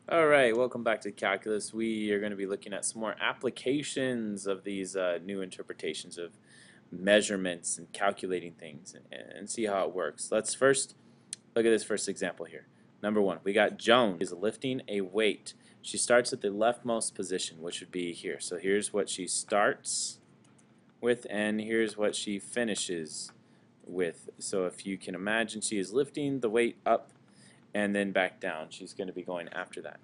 Alright, welcome back to Calculus. We are going to be looking at some more applications of these new interpretations of measurements and calculating things and see how it works. Let's first look at this first example here. Number one, we got Joan is lifting a weight. She starts at the leftmost position, which would be here. So here's what she starts with, and here's what she finishes with. So if you can imagine, she is lifting the weight up and then back down. She's going to be going after that.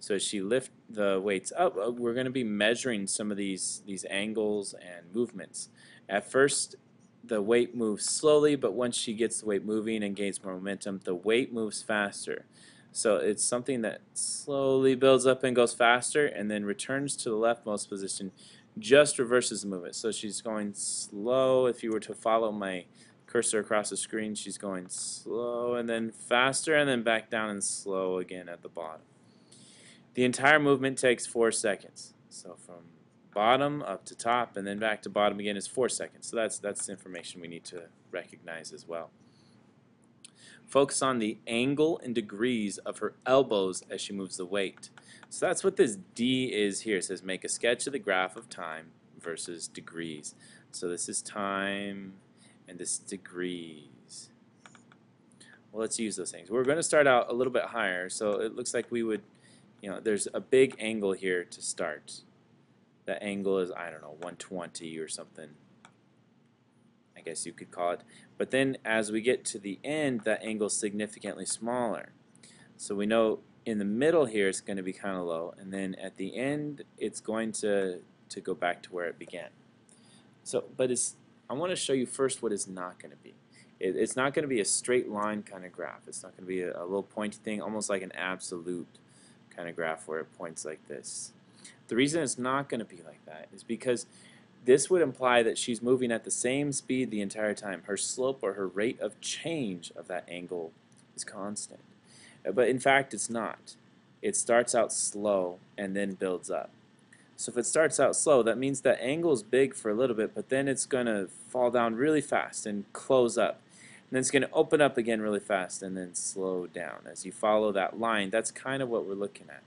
So as she lift the weights up, we're going to be measuring some of these angles and movements. At first, the weight moves slowly, but once she gets the weight moving and gains more momentum, the weight moves faster. So it's something that slowly builds up and goes faster and then returns to the leftmost position, just reverses the movement. So she's going slow. If you were to follow my cursor across the screen, she's going slow and then faster and then back down and slow again at the bottom. The entire movement takes 4 seconds. So from bottom up to top and then back to bottom again is 4 seconds. So that's information we need to recognize as well. Focus on the angle and degrees of her elbows as she moves the weight. So that's what this D is here. It says make a sketch of the graph of time versus degrees. So this is time and this is degrees. Well, let's use those things. We're going to start out a little bit higher. So it looks like we would, there's a big angle here to start. That angle is, I don't know, 120 or something, I guess you could call it. But then as we get to the end, that angle is significantly smaller. So we know in the middle here it's going to be kind of low, and then at the end it's going to go back to where it began. So, but I want to show you first what it's not going to be. It's not going to be a straight line kind of graph. It's not going to be a little pointy thing, almost like an absolute kind of graph where it points like this. The reason it's not going to be like that is because this would imply that she's moving at the same speed the entire time. Her slope or her rate of change of that angle is constant. But in fact, it's not. It starts out slow and then builds up. So if it starts out slow, that means that angle is big for a little bit, but then it's going to fall down really fast and close up. And then it's going to open up again really fast and then slow down. As you follow that line, that's kind of what we're looking at.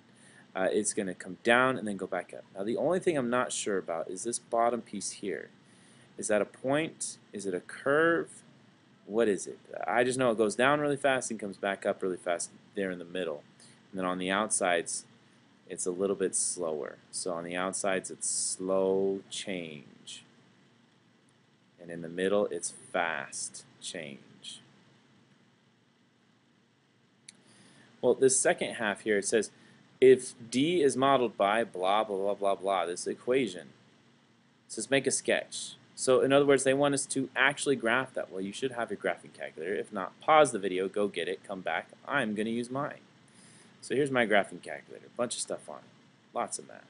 It's going to come down and then go back up. Now the only thing I'm not sure about is this bottom piece here. Is that a point? Is it a curve? What is it? I just know it goes down really fast and comes back up really fast there in the middle. And then on the outsides, it's a little bit slower. So on the outsides, it's slow change. And in the middle, it's fast change. Well, this second half here, it says, if D is modeled by blah, blah, blah, blah, blah, this equation, it says make a sketch. So in other words, they want us to actually graph that. Well, you should have your graphing calculator. If not, pause the video, go get it, come back. I'm going to use mine. So here's my graphing calculator. A bunch of stuff on it. Lots of math.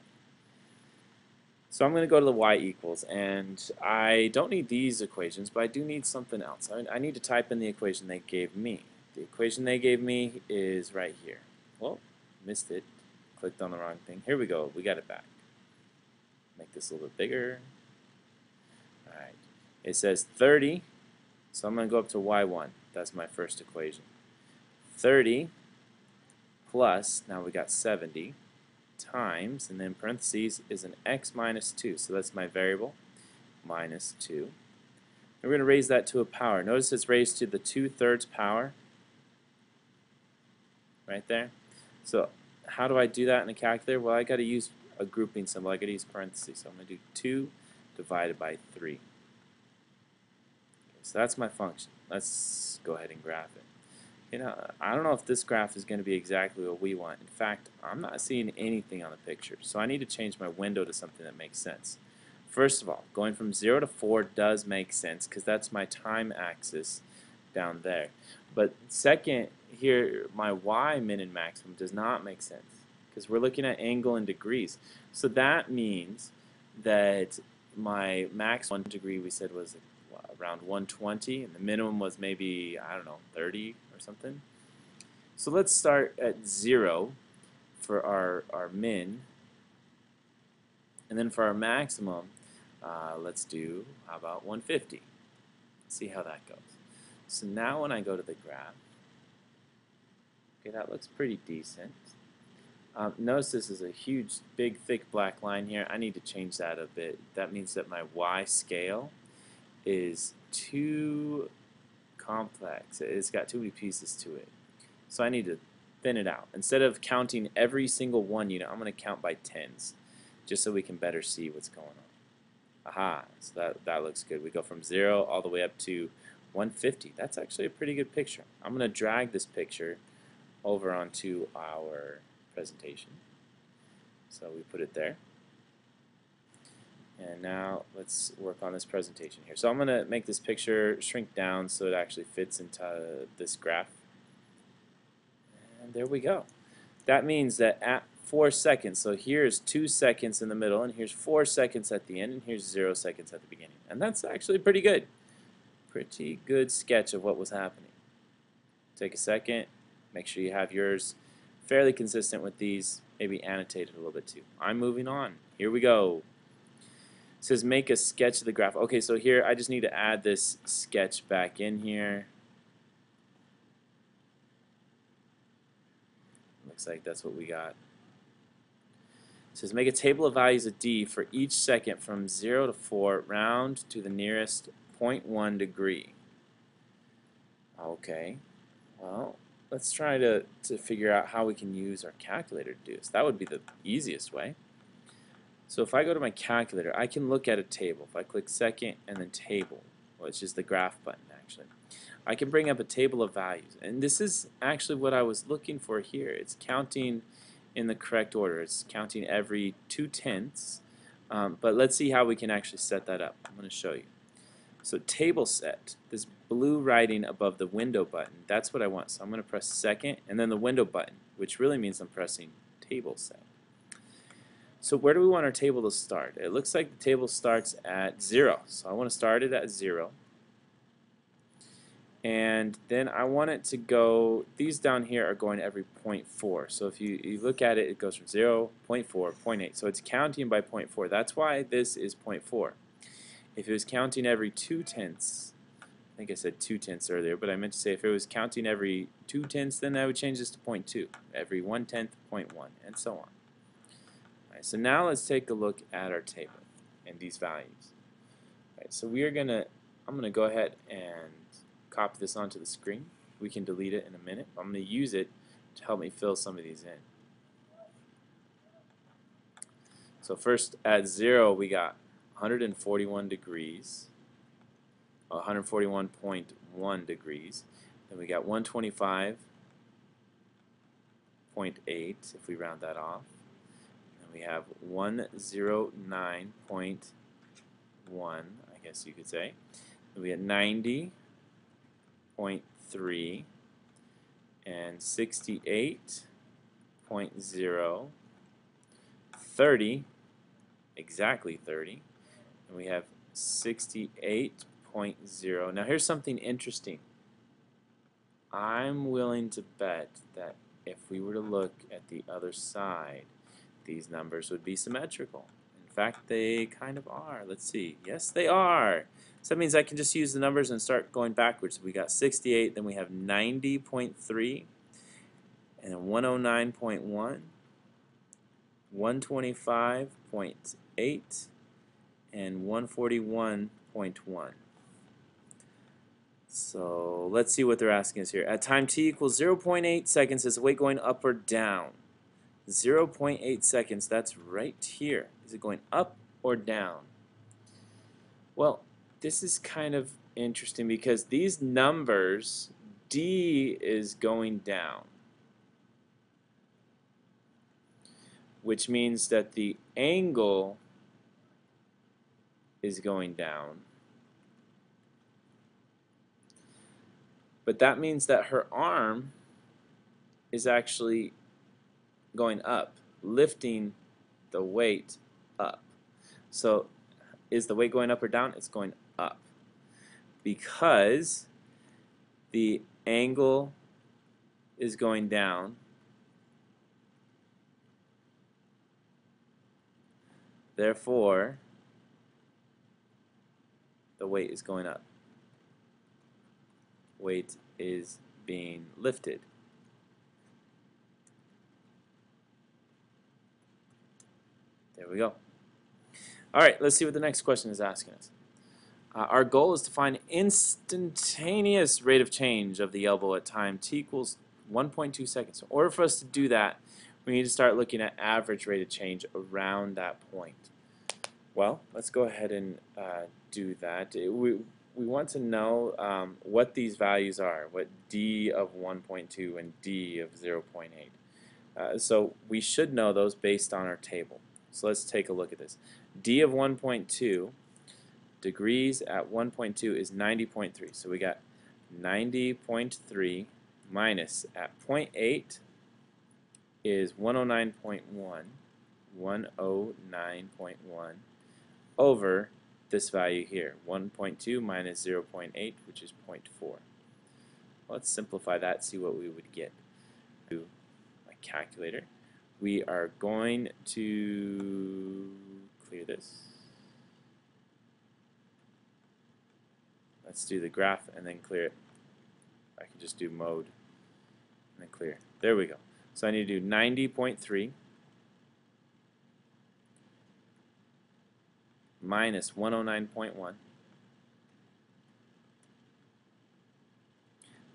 So I'm going to go to the y equals, and I don't need these equations, but I do need something else. I need to type in the equation they gave me. The equation they gave me is right here. Well, missed it. Clicked on the wrong thing. Here we go. We got it back. Make this a little bit bigger. Alright. It says 30, so I'm going to go up to y1. That's my first equation. 30 plus, now we got 70, times, and then parentheses is an x minus 2. So that's my variable, minus 2. And we're going to raise that to a power. Notice it's raised to the 2/3 power right there. So how do I do that in a calculator? Well, I got to use a grouping symbol. I got to use parentheses. So I'm going to do 2 divided by 3. Okay, so that's my function. Let's go ahead and graph it. I don't know if this graph is going to be exactly what we want. In fact, I'm not seeing anything on the picture, so I need to change my window to something that makes sense. First of all, going from 0 to 4 does make sense because that's my time axis down there. But second, here, my y min and maximum does not make sense because we're looking at angle and degrees. So that means that my max 1 degree we said was around 120, and the minimum was maybe, I don't know, 30 or something. So let's start at 0 for our min, and then for our maximum, let's do, how about 150? See how that goes. So now when I go to the graph, okay, that looks pretty decent. Notice this is a huge, big, thick black line here. I need to change that a bit. That means that my Y scale is too complex. It's got too many pieces to it. So I need to thin it out. Instead of counting every single one unit, I'm going to count by tens, just so we can better see what's going on. Aha, so that looks good. We go from 0 all the way up to 150. That's actually a pretty good picture. I'm going to drag this picture over onto our presentation. So we put it there. And now let's work on this presentation here. So I'm going to make this picture shrink down so it actually fits into this graph. And there we go. That means that at 4 seconds, so here's 2 seconds in the middle, and here's 4 seconds at the end, and here's 0 seconds at the beginning. And that's actually pretty good. Pretty good sketch of what was happening. Take a second, make sure you have yours fairly consistent with these, maybe annotate it a little bit too. I'm moving on. Here we go. It says make a sketch of the graph. Okay, so here I just need to add this sketch back in here. Looks like that's what we got. It says make a table of values of D for each second from 0 to 4, round to the nearest 0.1 degree. Okay, well, let's try to figure out how we can use our calculator to do this. That would be the easiest way. So if I go to my calculator, I can look at a table. If I click second and then table, which is the graph button actually, I can bring up a table of values. And this is actually what I was looking for here. It's counting in the correct order. It's counting every 2/10. But let's see how we can actually set that up. I'm going to show you. So table set, this blue writing above the window button, that's what I want. So I'm going to press second and then the window button, which really means I'm pressing table set. So where do we want our table to start? It looks like the table starts at 0. So I want to start it at 0. And then I want it to go, these down here are going every 0.4. So if you look at it, it goes from 0, 0.4, 0.8. So it's counting by 0.4. That's why this is 0.4. If it was counting every 2/10, I think I said 2/10 earlier, but I meant to say if it was counting every 2/10, then I would change this to 0.2. Every 1/10, 0.1, and so on. So now let's take a look at our table and these values. So I'm gonna go ahead and copy this onto the screen. We can delete it in a minute. I'm gonna use it to help me fill some of these in. So first at 0 we got 141 degrees, 141.1 degrees. Then we got 125.8 if we round that off. We have 109.1, I guess you could say. Then we have 90.3 and 68.0, 30, exactly 30, and we have 68.0. Now here's something interesting. I'm willing to bet that if we were to look at the other side, these numbers would be symmetrical. In fact, they kind of are. Let's see. Yes, they are. So that means I can just use the numbers and start going backwards. We got 68, then we have 90.3, and 109.1, 125.8, and 141.1. So let's see what they're asking us here. At time t equals 0.8 seconds, is the weight going up or down? 0.8 seconds, that's right here. Is it going up or down? Well, this is kind of interesting because these numbers, D is going down, which means that the angle is going down. But that means that her arm is actually going up, lifting the weight up. So is the weight going up or down? It's going up because the angle is going down. Therefore, the weight is going up. Weight is being lifted. There we go. All right, let's see what the next question is asking us. Our goal is to find instantaneous rate of change of the elbow at time t equals 1.2 seconds. In order for us to do that, we need to start looking at average rate of change around that point. Well, let's go ahead and do that. We want to know what these values are, what d of 1.2 and d of 0.8. So we should know those based on our table. So let's take a look at this. D of 1.2 degrees at 1.2 is 90.3. So we got 90.3 minus at 0.8 is 109.1, 109.1 over this value here, 1.2 minus 0.8, which is 0.4. Let's simplify that, see what we would get. To my calculator, we are going to clear this. Let's do the graph and then clear it. I can just do mode and then clear. There we go. So I need to do 90.3 minus 109.1.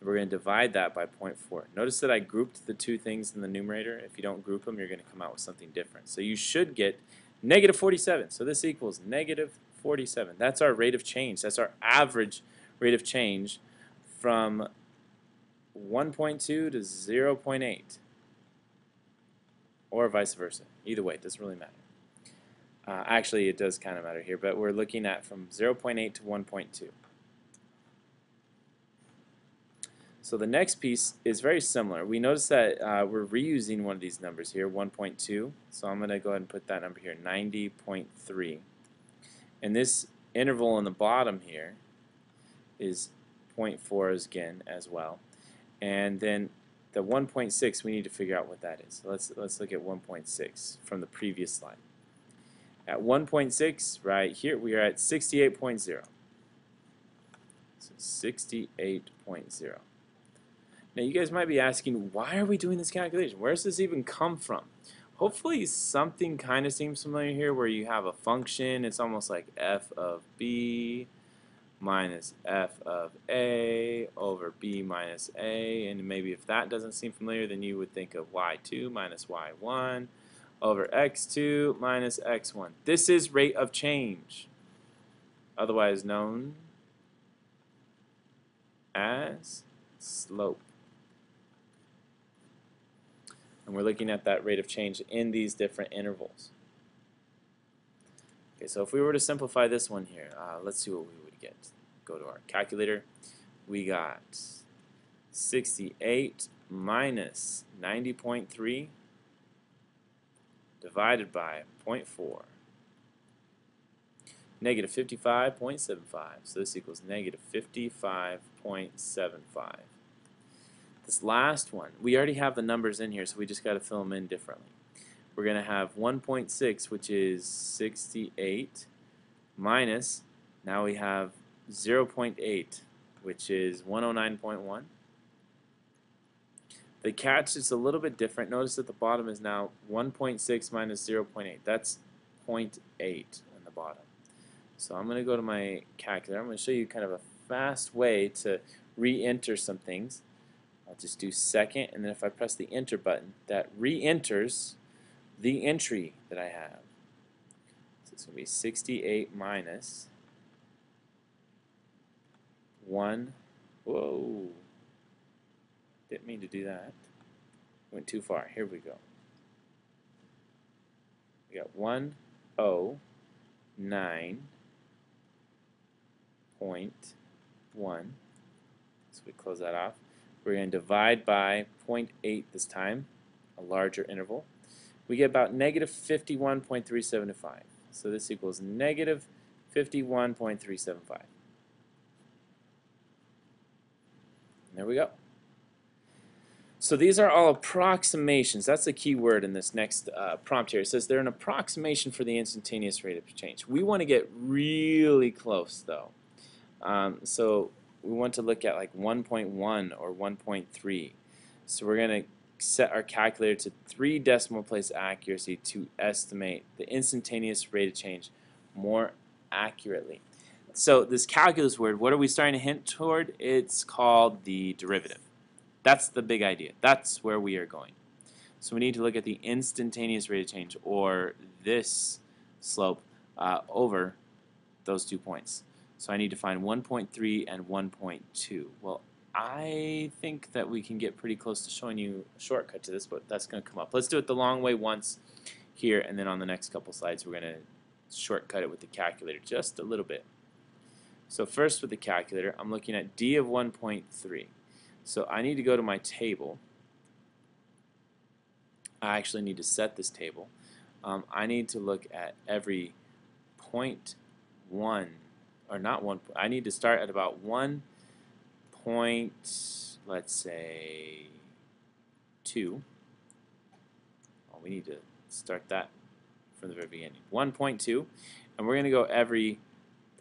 We're going to divide that by 0.4. Notice that I grouped the two things in the numerator. If you don't group them, you're going to come out with something different. So you should get negative 47. So this equals negative 47. That's our rate of change. That's our average rate of change from 1.2 to 0.8. Or vice versa. Either way, it doesn't really matter. Actually, it does kind of matter here, but we're looking at from 0.8 to 1.2. So the next piece is very similar. We notice that we're reusing one of these numbers here, 1.2. So I'm going to go ahead and put that number here, 90.3. And this interval on the bottom here is 0.4 again as well. And then the 1.6, we need to figure out what that is. So let's look at 1.6 from the previous slide. At 1.6, right here, we are at 68.0. So 68.0. Now you guys might be asking, why are we doing this calculation? Where does this even come from? Hopefully something kind of seems familiar here where you have a function. It's almost like f of b minus f of a over b minus a. And maybe if that doesn't seem familiar, then you would think of y2 minus y1 over x2 minus x1. This is rate of change, otherwise known as slope. And we're looking at that rate of change in these different intervals. Okay, so if we were to simplify this one here, let's see what we would get. Go to our calculator. We got 68 minus 90.3 divided by 0.4. Negative 55.75. So this equals negative 55.75. This last one, we already have the numbers in here, so we just got to fill them in differently. We're going to have 1.6, which is 68, minus, now we have 0.8, which is 109.1. The catch is a little bit different. Notice that the bottom is now 1.6 minus 0.8. That's 0.8 on the bottom. So I'm going to go to my calculator. I'm going to show you kind of a fast way to re-enter some things. I'll just do second, and then if I press the enter button, that re-enters the entry that I have. So it's going to be 68 minus 1. Whoa. Didn't mean to do that. Went too far. Here we go. We got 109.1. So we close that off. We're going to divide by 0.8 this time, a larger interval. We get about negative 51.375. So this equals negative 51.375. There we go. So these are all approximations. That's the key word in this next prompt here. It says they're an approximation for the instantaneous rate of change. We want to get really close, though. So we want to look at like 1.1 or 1.3. So we're going to set our calculator to 3 decimal place accuracy to estimate the instantaneous rate of change more accurately. So this calculus word, what are we starting to hint toward? It's called the derivative. That's the big idea. That's where we are going. So we need to look at the instantaneous rate of change, or this slope, over those 2 points. So I need to find 1.3 and 1.2. Well, I think that we can get pretty close to showing you a shortcut to this, but that's going to come up. Let's do it the long way once here, and then on the next couple slides we're going to shortcut it with the calculator just a little bit. So first with the calculator, I'm looking at d of 1.3. So I need to go to my table. I actually need to set this table. I need to look at every 0.1, or not 1. I need to start at about 1 point, let's say 2. Oh, we need to start that from the very beginning. 1.2, and we're going to go every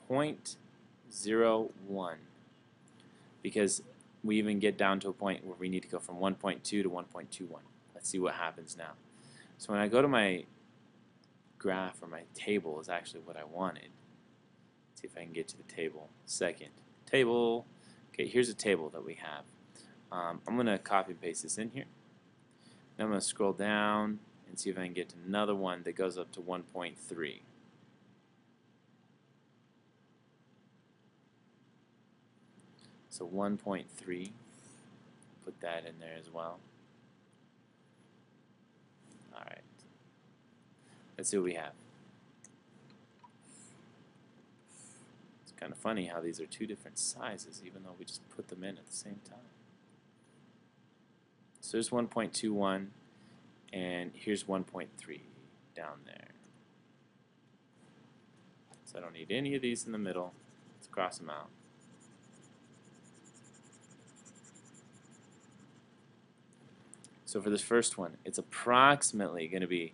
0.01, because we even get down to a point where we need to go from 1.2 to 1.21. Let's see what happens now. So when I go to my graph, or my table is actually what I wanted. Let's see if I can get to the table. Second, table. Okay, here's a table that we have. I'm going to copy and paste this in here. Then I'm going to scroll down and see if I can get to another one that goes up to 1.3. So 1.3, put that in there as well. Alright, let's see what we have. It's kind of funny how these are 2 different sizes, even though we just put them in at the same time. So there's 1.21, and here's 1.3 down there. So I don't need any of these in the middle. Let's cross them out. So for this first one, it's approximately going to be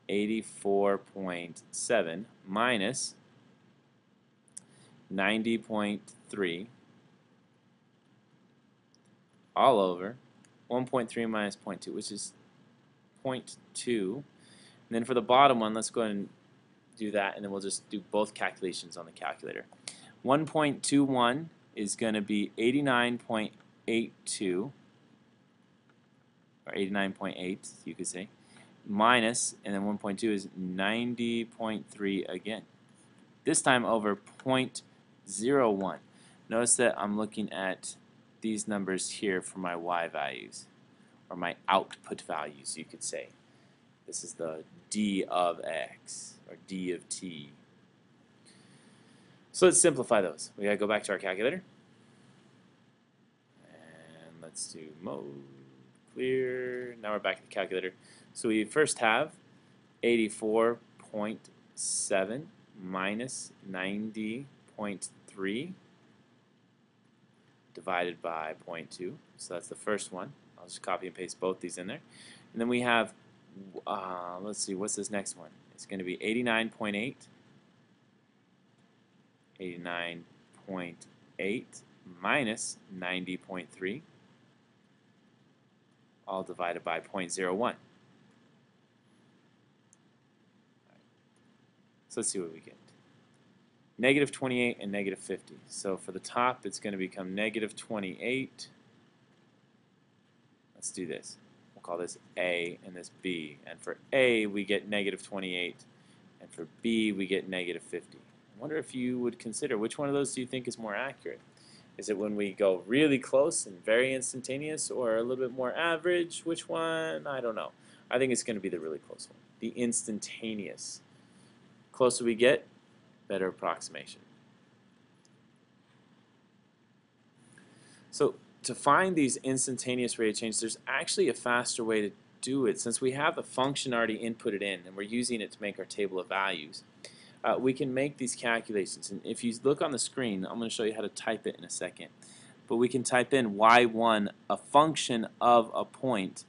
84.7 minus 90.3 all over 1.3 minus 0.2, which is 0.2. And then for the bottom one, let's go ahead and do that, and then we'll just do both calculations on the calculator. 1.21 is going to be 89.82, or 89.8, you could say, minus, and then 1.2 is 90.3 again. This time over 0.01. Notice that I'm looking at these numbers here for my y values, or my output values, you could say. This is the d of x, or d of t. So let's simplify those. We gotta go back to our calculator, and let's do mode clear. Now we're back at the calculator. So we first have 84.7 minus 90.3 divided by 0.2. So that's the first one. I'll just copy and paste both these in there. And then we have, let's see, what's this next one? It's going to be 89.8. 89.8 minus 90.3, all divided by 0.01. So let's see what we get. Negative 28 and negative 50. So for the top, it's going to become negative 28. Let's do this. We'll call this A and this B. And for A, we get negative 28. And for B, we get negative 50. I wonder if you would consider which one of those do you think is more accurate? Is it when we go really close and very instantaneous, or a little bit more average? Which one? I don't know. I think it's going to be the really close one, the instantaneous. Closer we get, better approximation. So to find these instantaneous rate of change, there's actually a faster way to do it. Since we have the function already inputted in and we're using it to make our table of values, we can make these calculations. And if you look on the screen, I'm going to show you how to type it in a second. But we can type in y1, a function of a point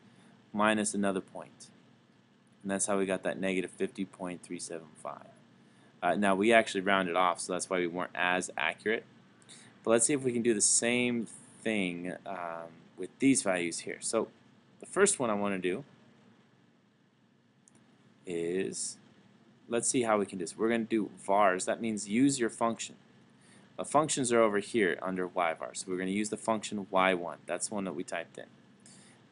minus another point. And that's how we got that negative 50.375. Now we actually rounded off, so that's why we weren't as accurate. But let's see if we can do the same thing with these values here. So The first one I want to do is, let's see how we can do this. We're going to do vars. That means use your function. Functions are over here under yvar. So we're going to use the function y1. That's the one that we typed in.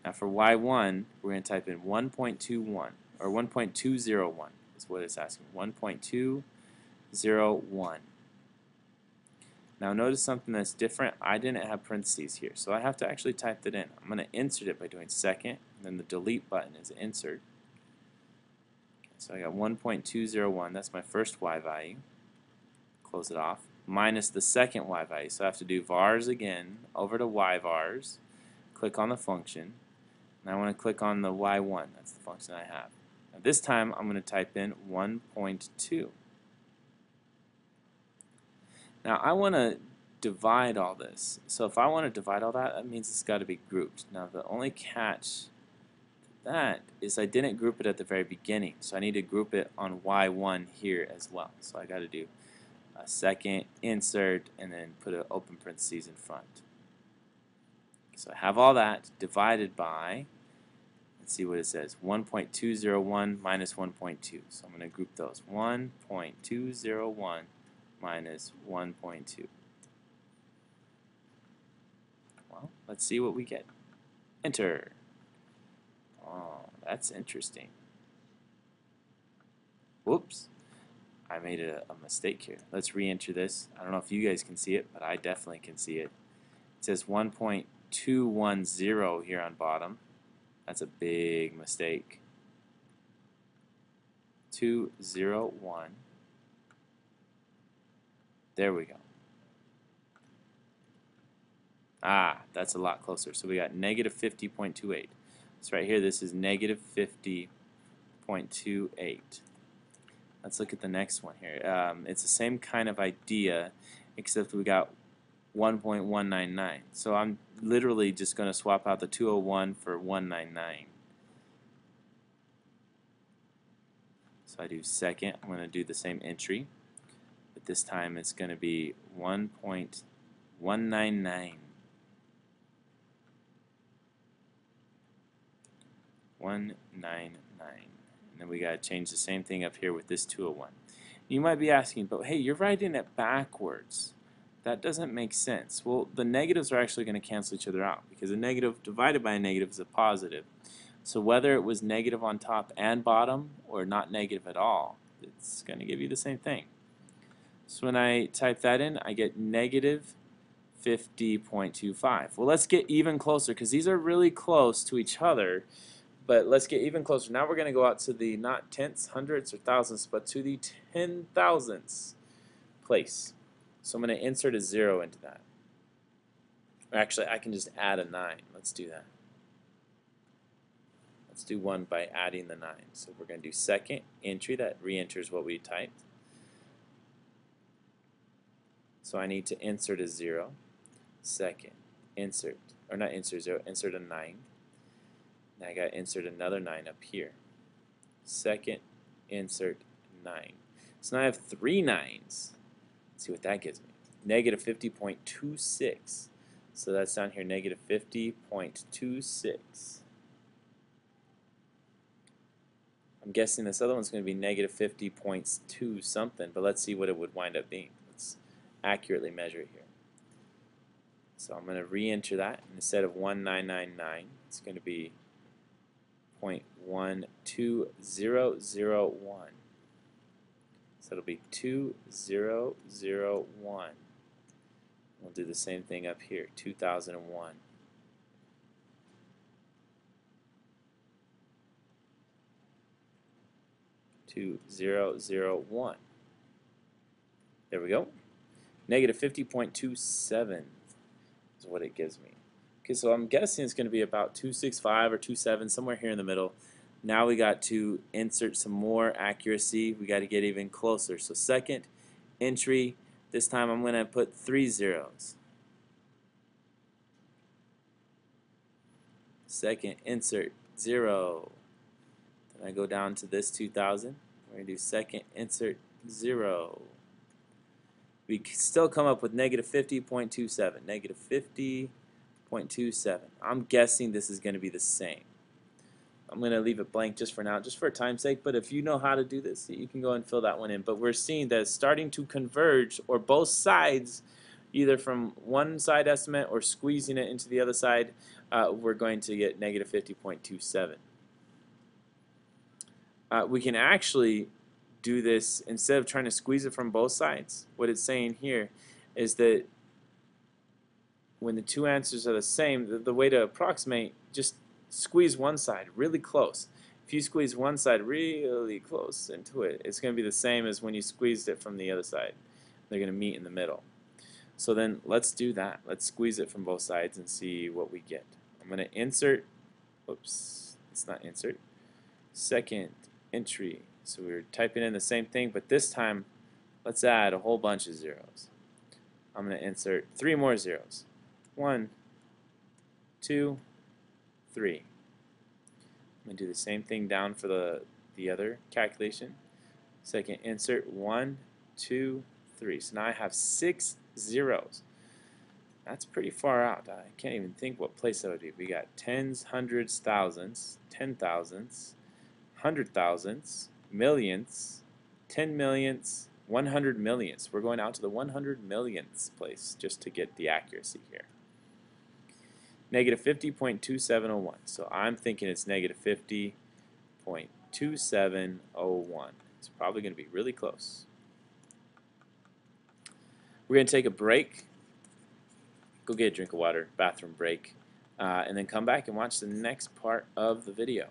Now for y1, we're going to type in 1.21 or 1.201 is what it's asking. 1.201. Now notice something that's different. I didn't have parentheses here, so I have to actually type that in. I'm going to insert it by doing second, and then the delete button is insert. Okay, so I got 1.201. That's my first y value. Close it off. Minus the second y value. So I have to do vars again, over to yvars, click on the function, and I want to click on the y1. That's the function I have. Now this time I'm going to type in 1.2. Now I want to divide all this. So if I want to divide all that, that means it's got to be grouped. Now the only catch to that is I didn't group it at the very beginning. So I need to group it on y1 here as well. So I got to do a second, insert, and then put an open parentheses in front. So I have all that divided by, let's see what it says, 1.201 minus 1.2. So I'm going to group those. 1.201 minus 1.2. Well, let's see what we get. Enter. Oh, that's interesting. Whoops. I made a mistake here. Let's re-enter this. I don't know if you guys can see it, but I definitely can see it. It says 1.210 here on bottom. That's a big mistake. 201. There we go. Ah, that's a lot closer. So we got negative 50.28. So right here, this is negative 50.28. Let's look at the next one here. It's the same kind of idea, except we got 1.199. So I'm literally just going to swap out the 201 for 199. So I do second. I'm going to do the same entry, but this time it's going to be 1.199. 199. And then we got to change the same thing up here with this 201. You might be asking, but hey, you're writing it backwards. That doesn't make sense. Well, the negatives are actually going to cancel each other out because a negative divided by a negative is a positive. So whether it was negative on top and bottom or not negative at all, it's going to give you the same thing. So when I type that in, I get negative 50.25. Well, let's get even closer because these are really close to each other. But let's get even closer. Now we're going to go out to the not tenths, hundredths, or thousandths, but to the 10,000ths place. So I'm going to insert a 0 into that. Or actually, I can just add a 9. Let's do that. Let's do one by adding the 9. So we're going to do second entry. That re-enters what we typed. So I need to insert a 0. Second, insert, or not insert 0, insert a 9. Now I got to insert another 9 up here. Second, insert 9. So now I have 3 9s. Let's see what that gives me. Negative 50.26. So that's down here, negative 50.26. I'm guessing this other one's going to be negative 50.2 something, but let's see what it would wind up being. Let's accurately measure it here. So I'm going to re-enter that. And instead of 1999, it's going to be 0.12001. So it'll be 2001. We'll do the same thing up here, 2001. There we go. Negative 50.27 is what it gives me. Okay, so I'm guessing it's going to be about 265 or 27, somewhere here in the middle. Now we got to insert some more accuracy. We got to get even closer. So second entry, this time I'm going to put 3 zeros. Second insert 0. Then I go down to this 2000. We're going to do second insert 0. We still come up with negative 50.27. Negative 50.27. I'm guessing this is going to be the same. I'm going to leave it blank just for now, just for time's sake, but if you know how to do this, you can go and fill that one in. But we're seeing that it's starting to converge, or both sides, either from one side estimate or squeezing it into the other side, we're going to get negative 50.27. We can actually do this instead of trying to squeeze it from both sides. What it's saying here is that when the two answers are the same, the way to approximate, just squeeze one side really close. If you squeeze one side really close into it, it's going to be the same as when you squeezed it from the other side. They're going to meet in the middle. So then let's do that. Let's squeeze it from both sides and see what we get. I'm going to insert, oops, it's not insert, second entry. So we're typing in the same thing, but this time let's add a whole bunch of zeros. I'm going to insert 3 more zeros. 1, 2, 3. I'm going to do the same thing down for the other calculation. Second insert 1, 2, 3. So now I have 6 zeros. That's pretty far out. I can't even think what place that would be. We got tens, hundreds, thousands, 10,000s, 100,000s, millions, 10 millions, 100 millions. We're going out to the 100 millionths place just to get the accuracy here. Negative 50.2701. So I'm thinking it's negative 50.2701. It's probably going to be really close. We're going to take a break. Go get a drink of water, bathroom break, and then come back and watch the next part of the video.